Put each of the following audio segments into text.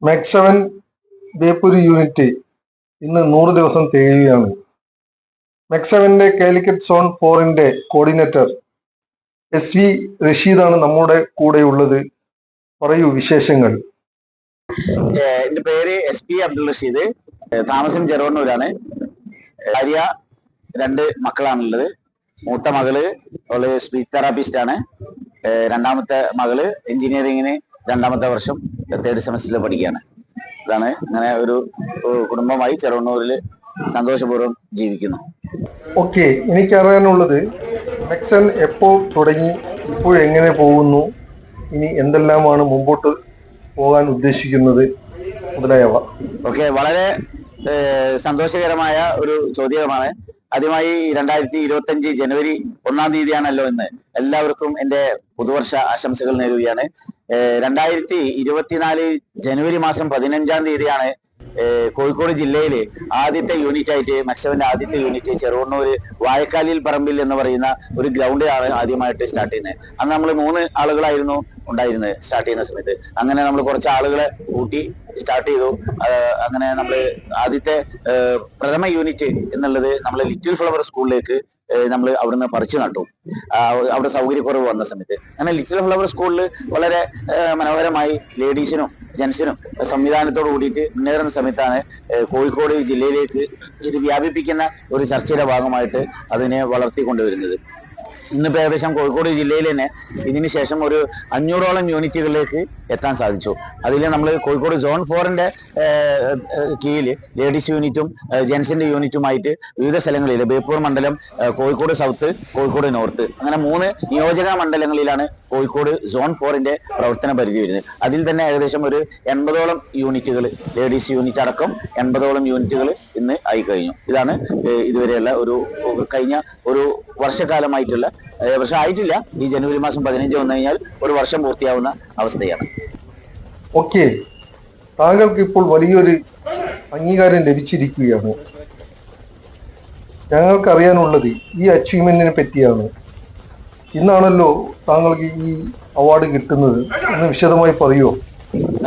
Max 7 Beypore unit ഇന്ന് 100 ദിവസം തികയുകയാണ്. Max 7 Calicut zone 4 coordinator SV റഷീദാണ് നമ്മുടെ കൂടെയുള്ളത്. പറയൂ വിശേഷങ്ങൾ. എന്റെ പേര് SP അബ്ദുൾ റഷീദ്. താമസം ചെറുവണ്ണൂരാണ്. ഭാര്യ 2 മക്കളാണുള്ളത്. മൂത്ത മകള് അവള് സ്പീച്ച് തെറാപ്പിസ്റ്റ് ആണ്. രണ്ടാമത്തെ മകള് എഞ്ചിനീയറിംഗിന് 2ാമത്തെ വർഷം 3rd സെമസ്റ്ററിൽ പഠിക്കുകയാണ്. ഇതാണ് ഇങ്ങനെ ഒരു കുടുംബമായി ചെറുവണ്ണൂരിൽ സന്തോഷപൂർവ്വം ജീവിക്കുന്നു. ഓക്കെ, എനിക്കറിയാനുള്ളത് മാക്സ് 7 എപ്പോൾ തുടങ്ങി, ഇപ്പോഴെങ്ങനെ പോകുന്നു, ഇനി എന്തെല്ലാമാണ് മുമ്പോട്ട് പോകാൻ ഉദ്ദേശിക്കുന്നത് മുതലായവ. ഓക്കെ, വളരെ സന്തോഷകരമായ ഒരു ചോദ്യമാണ്. ആദ്യമായി 2025 ജനുവരി 1-ാം തീയതിയാണല്ലോ ഇന്ന്. എല്ലാവർക്കും എൻ്റെ പുതുവർഷ ആശംസകൾ നേരുകയാണ്. 2024 ജനുവരി മാസം 15-ാം തീയതിയാണ് കോഴിക്കോട് ജില്ലയിൽ ആദ്യത്തെ യൂണിറ്റ് ആയിട്ട് മാക്സ് 7 ആദ്യത്തെ യൂണിറ്റ് ചെറുവണ്ണൂര് വായക്കാലിൽ പറമ്പിൽ എന്ന് പറയുന്ന ഒരു ഗ്രൗണ്ടിലാണ് ആദ്യമായിട്ട് സ്റ്റാർട്ട് ചെയ്യുന്നത്. അന്ന് നമ്മൾ 3 ആളുകളായിരുന്നു ഉണ്ടായിരുന്നത് സ്റ്റാർട്ട് ചെയ്യുന്ന സമയത്ത്. അങ്ങനെ നമ്മൾ കുറച്ച് ആളുകളെ കൂട്ടി സ്റ്റാർട്ട് ചെയ്തു. അങ്ങനെ നമ്മൾ ആദ്യത്തെ പ്രഥമ യൂണിറ്റ് എന്നുള്ളത് നമ്മൾ ലിറ്റിൽ ഫ്ലവർ സ്കൂളിലേക്ക് നമ്മൾ അവിടുന്ന് പറിച്ചു നട്ടു. അവിടെ സൗകര്യക്കുറവ് വന്ന സമയത്ത് അങ്ങനെ ലിറ്റിൽ ഫ്ലവർ സ്കൂളിൽ വളരെ മനോഹരമായി ലേഡീസിനും ജെൻസിനും സംവിധാനത്തോട് കൂടിയിട്ട് മുന്നേറുന്ന സമയത്താണ് കോഴിക്കോട് ജില്ലയിലേക്ക് ഇത് വ്യാപിപ്പിക്കുന്ന ഒരു ചർച്ചയുടെ ഭാഗമായിട്ട് അതിനെ വളർത്തിക്കൊണ്ടുവരുന്നത്. ഇന്നിപ്പോൾ ഏകദേശം കോഴിക്കോട് ജില്ലയിൽ തന്നെ ഇതിന് ശേഷം ഒരു 500ഓളം യൂണിറ്റുകളിലേക്ക് എത്താൻ സാധിച്ചു. അതിൽ നമ്മൾ കോഴിക്കോട് സോൺ 4 കീഴിൽ ലേഡീസ് യൂണിറ്റും ജെൻസിന്റെ യൂണിറ്റുമായിട്ട് വിവിധ സ്ഥലങ്ങളിൽ ബേപ്പൂർ മണ്ഡലം, കോഴിക്കോട് സൗത്ത്, കോഴിക്കോട് നോർത്ത്, അങ്ങനെ 3 നിയോജക മണ്ഡലങ്ങളിലാണ് കോഴിക്കോട് സോൺ 4 പ്രവർത്തന പരിധി വരുന്നത്. അതിൽ തന്നെ ഏകദേശം ഒരു 80ഓളം യൂണിറ്റുകൾ, ലേഡീസ് യൂണിറ്റ് അടക്കം 80ഓളം യൂണിറ്റുകൾ ഇന്ന് ആയി കഴിഞ്ഞു. ഇതാണ് ഇതുവരെയുള്ള ഒരു കഴിഞ്ഞ ഒരു വർഷക്കാലമായിട്ടുള്ള, വർഷം ആയിട്ടില്ല, ഈ ജനുവരി മാസം 15 വന്നു കഴിഞ്ഞാൽ ഒരു വർഷം പൂർത്തിയാവുന്ന അവസ്ഥയാണ്. ഓക്കെ, താങ്കൾക്ക് ഇപ്പോൾ വലിയൊരു അംഗീകാരം ലഭിച്ചിരിക്കുകയാണ്. ഞങ്ങൾക്ക് അറിയാനുള്ളത് ഈ അച്ചീവ്മെന്റിനെ പറ്റിയാണ്. ഇന്നാണല്ലോ താങ്കൾക്ക് ഈ അവാർഡ് കിട്ടുന്നത്, ഒന്ന് വിശദമായി പറയുമോ?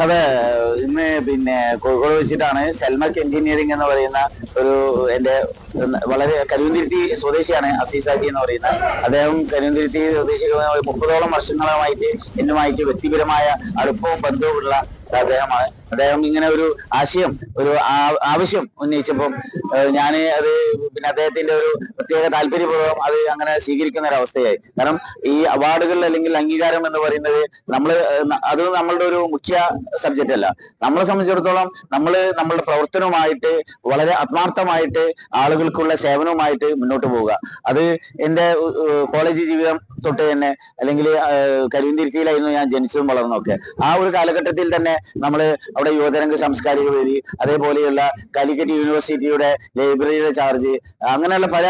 അതെ, ഇന്ന് പിന്നെ കോഴിക്കോട് വെച്ചിട്ടാണ് സെൽമക് എഞ്ചിനീയറിംഗ് എന്ന് പറയുന്ന ഒരു എൻ്റെ വളരെ കരുവന്തിരുത്തി സ്വദേശിയാണ് അസീസാജി എന്ന് പറയുന്ന അദ്ദേഹം. കരുവന്തിരുത്തി സ്വദേശി 30ഓളം വർഷങ്ങളുമായിട്ട് എന്നുമായിട്ട് വ്യക്തിപരമായ അടുപ്പവും ബന്ധവുമുള്ള അദ്ദേഹമാണ്. അദ്ദേഹം ഇങ്ങനെ ഒരു ആശയം, ഒരു ആവശ്യം ഉന്നയിച്ചപ്പം ഞാൻ അത് പിന്നെ അദ്ദേഹത്തിന്റെ ഒരു പ്രത്യേക താല്പര്യപൂർവ്വം അത് അങ്ങനെ സ്വീകരിക്കുന്ന ഒരു അവസ്ഥയായി. കാരണം ഈ അവാർഡുകൾ അല്ലെങ്കിൽ അംഗീകാരം എന്ന് പറയുന്നത് അത് നമ്മളുടെ ഒരു മുഖ്യ സബ്ജക്റ്റ് അല്ല. നമ്മളെ സംബന്ധിച്ചിടത്തോളം നമ്മളുടെ പ്രവർത്തനവുമായിട്ട് വളരെ ആത്മാർത്ഥമായിട്ട് ആളുകൾക്കുള്ള സേവനവുമായിട്ട് മുന്നോട്ട് പോവുക. അത് എൻ്റെ കോളേജ് ജീവിതം തൊട്ട് തന്നെ, അല്ലെങ്കിൽ കരുവന്തിരുത്തിയിലായിരുന്നു ഞാൻ ജനിച്ചതും വളർന്നൊക്കെ. ആ ഒരു കാലഘട്ടത്തിൽ തന്നെ നമ്മൾ അവിടെ യുവതരംഗ സാംസ്കാരിക വേദി, അതേപോലെയുള്ള കാലിക്കറ്റ് യൂണിവേഴ്സിറ്റിയുടെ ലൈബ്രറിയുടെ ചാർജ്, അങ്ങനെയുള്ള പല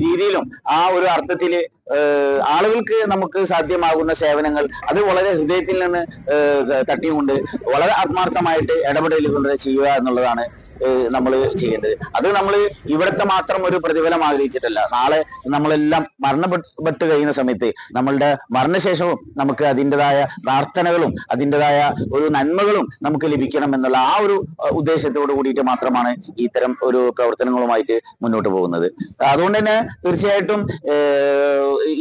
രീതിയിലും ആ ഒരു അർത്ഥത്തിൽ ആളുകൾക്ക് നമുക്ക് സാധ്യമാകുന്ന സേവനങ്ങൾ അത് വളരെ ഹൃദയത്തിൽ നിന്ന് തട്ടിക്കൊണ്ട് വളരെ ആത്മാർത്ഥമായിട്ട് ഇടപെടലുകൊണ്ട് ചെയ്യുക എന്നുള്ളതാണ് നമ്മൾ ചെയ്യേണ്ടത്. അത് നമ്മൾ ഇവിടുത്തെ മാത്രം ഒരു പ്രതിഫലം ആഗ്രഹിച്ചിട്ടല്ല. നാളെ നമ്മളെല്ലാം മരണപ്പെട്ട് കഴിയുന്ന സമയത്ത് നമ്മളുടെ മരണശേഷവും നമുക്ക് അതിൻ്റെതായ പ്രാർത്ഥനകളും അതിൻ്റെതായ ഒരു നന്മകളും നമുക്ക് ലഭിക്കണം എന്നുള്ള ആ ഒരു ഉദ്ദേശത്തോട് കൂടിയിട്ട് മാത്രമാണ് ഇത്തരം ഒരു പ്രവർത്തനങ്ങളുമായിട്ട് മുന്നോട്ട് പോകുന്നത്. അതുകൊണ്ട് തന്നെ തീർച്ചയായിട്ടും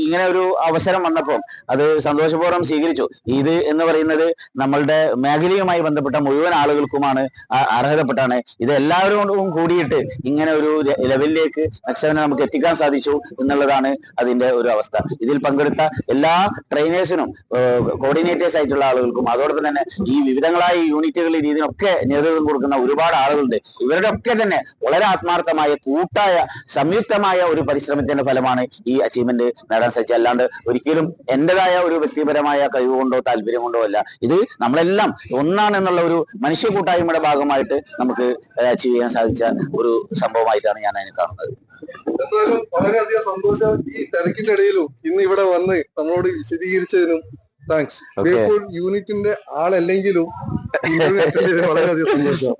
ഇങ്ങനെ ഒരു അവസരം വന്നപ്പോൾ അത് സന്തോഷപൂർവ്വം സ്വീകരിച്ചു. ഇത് എന്ന് പറയുന്നത് നമ്മളുടെ മേഖലയുമായി ബന്ധപ്പെട്ട മുഴുവൻ ആളുകൾക്കുമാണ് അർഹതപ്പെട്ടാണ്. ഇത് എല്ലാവരും കൂടിയിട്ട് ഇങ്ങനെ ഒരു ലെവലിലേക്ക് മാക്സ് 7 നമുക്ക് എത്തിക്കാൻ സാധിച്ചു എന്നുള്ളതാണ് അതിന്റെ ഒരു അവസ്ഥ. ഇതിൽ പങ്കെടുത്ത എല്ലാ ട്രെയിനേഴ്സിനും കോർഡിനേറ്റേഴ്സ് ആയിട്ടുള്ള ആളുകൾക്കും അതോടൊപ്പം തന്നെ ഈ വിവിധങ്ങളായ യൂണിറ്റുകളിൽ ഇതിനൊക്കെ നേതൃത്വം കൊടുക്കുന്ന ഒരുപാട് ആളുകളുണ്ട്. ഇവരുടെ ഒക്കെ തന്നെ വളരെ ആത്മാർത്ഥമായ കൂട്ടായ സംയുക്തമായ ഒരു പരിശ്രമത്തിന്റെ ഫലമാണ് ഈ അച്ചീവ്മെന്റ് നേടാൻ സാധിച്ചത്. അല്ലാണ്ട് ഒരിക്കലും എന്റേതായ ഒരു വ്യക്തിപരമായ കഴിവ് കൊണ്ടോ താല്പര്യം കൊണ്ടോ അല്ല. ഇത് നമ്മളെല്ലാം ഒന്നാണെന്നുള്ള ഒരു മനുഷ്യ കൂട്ടായ്മയുടെ ഭാഗമായിട്ട് നമുക്ക് അച്ചീവ് ചെയ്യാൻ സാധിച്ച ഒരു സംഭവമായിട്ടാണ് ഞാൻ അതിനെ കാണുന്നത്. എന്തായാലും വളരെയധികം സന്തോഷം. ഈ തിരക്കിന്റെ ഇടയിലും ഇന്ന് ഇവിടെ വന്ന് നമ്മളോട് വിശദീകരിച്ചതിനും താങ്ക്സ്. ബേപ്പൂർ യൂണിറ്റിന്റെ ആളല്ലെങ്കിലും വളരെയധികം സന്തോഷം.